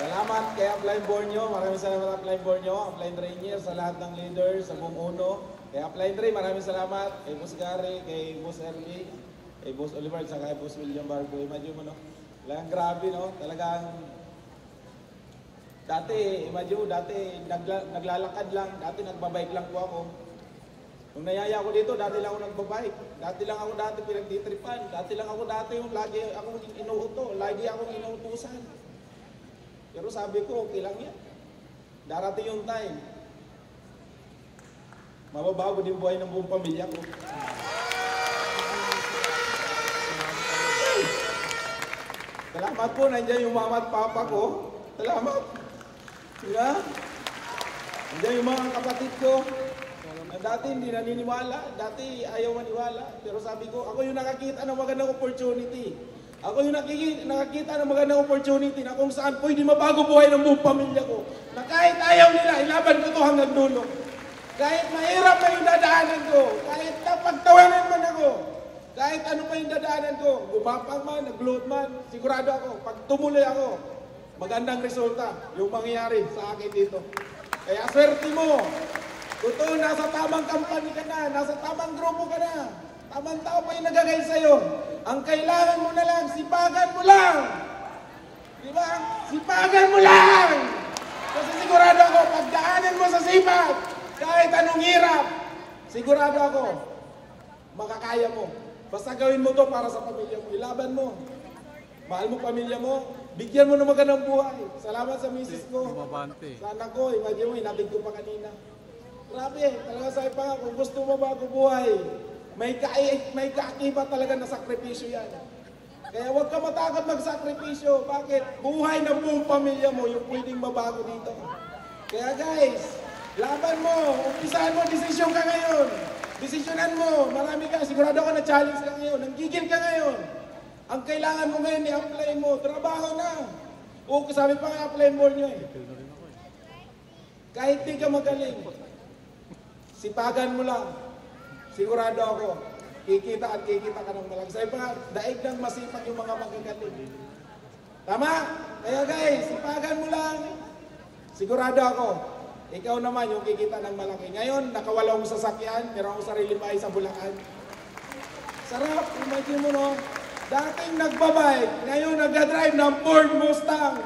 Salamat kay Upline Borneo. Maraming salamat Upline Borneo, Upline Rainier, sa lahat ng leaders, sa buong uno. Kay Upline Ray, maraming salamat. Kay Boss Gary, kay Boss Ernie, kay Boss Oliver, sa kay Boss William Barco. Imagine mo, no? Talagang grabe, no? Talagang dati, imagine mo, dati naglalakad lang. Dati nagbabike lang po ako. Nung nayaya ako dito, dati lang ako nagbabike. Dati lang ako pinagtitripan. Dati lang ako yung lagi akong inuuto. Lagi akong inuutusan. Pero sabi ko, okay lang yan. Darating yung time. Mababago din buhay ng buong pamilya ko. Salamat po, nandiyan yung mama at papa ko. Salamat. Diba? Nandiyan yung mga kapatid ko. Dati hindi naniniwala, dati ayaw maniwala. Pero sabi ko, ako yung nakakita ng magandang opportunity. Ako yung nakakita ng magandang opportunity na kung saan pwede mabago buhay ng buong pamilya ko. Na kahit ayaw nila, ilaban ko to hanggang dulo. Kahit mahirap na yung dadaanan ko, kahit napagtawanan man ako, kahit ano pa yung dadaanan ko, gumapang man, nag-load man, sigurado ako, pag tumuloy ako, magandang resulta yung mangyayari sa akin dito. Kaya swerte mo, totoo, nasa tamang company ka na, nasa tamang grupo ka na, tamang tao pa yung nagagay sa'yo. Ang kailangan mo na lang, sipagan mo lang. Diba? Sipagan mo lang! Kasi sigurado ako, pagdaanan mo sa sipag, kahit anong hirap, sigurado ako, makakaya mo. Basta gawin mo to para sa pamilya mo. Ilaban mo. Mahal mo pamilya mo. Bigyan mo ng magandang buhay. Salamat sa misis ko. Sa anak ko, imagine mo, inabig ko pa kanina. Grabe, talaga sabi pa nga, kung gusto mo bago buhay, may kaakibat talaga na sakripisyo yan. Kaya huwag ka matakot magsakripisyo. Bakit? Buhay ng buong pamilya mo yung pwedeng mabago dito. Kaya guys, laban mo, umpisahan mo, desisyon ka ngayon. Desisyonan mo, marami ka, sigurado ka na challenge ka ngayon, nanggigil ka ngayon. Ang kailangan mo ngayon, i-apply mo, trabaho na. O, sabi pa nga, apply mo nyo eh. Kahit di ka magaling, sipagan mo lang. Sigurado ako, kikita at kikita ka ng malaki. Sabi pa nga, daig ng masipag yung mga magagaling. Tama? Kaya guys, sipagan mo lang. Sigurado ako, ikaw naman yung kikita ng malaki. Ngayon, nakawalong sasakyan, meron akong sarili bahay sa Bulacan. Sarap, imagine mo no, dating nagbabike, ngayon nagdadrive ng Ford Mustang.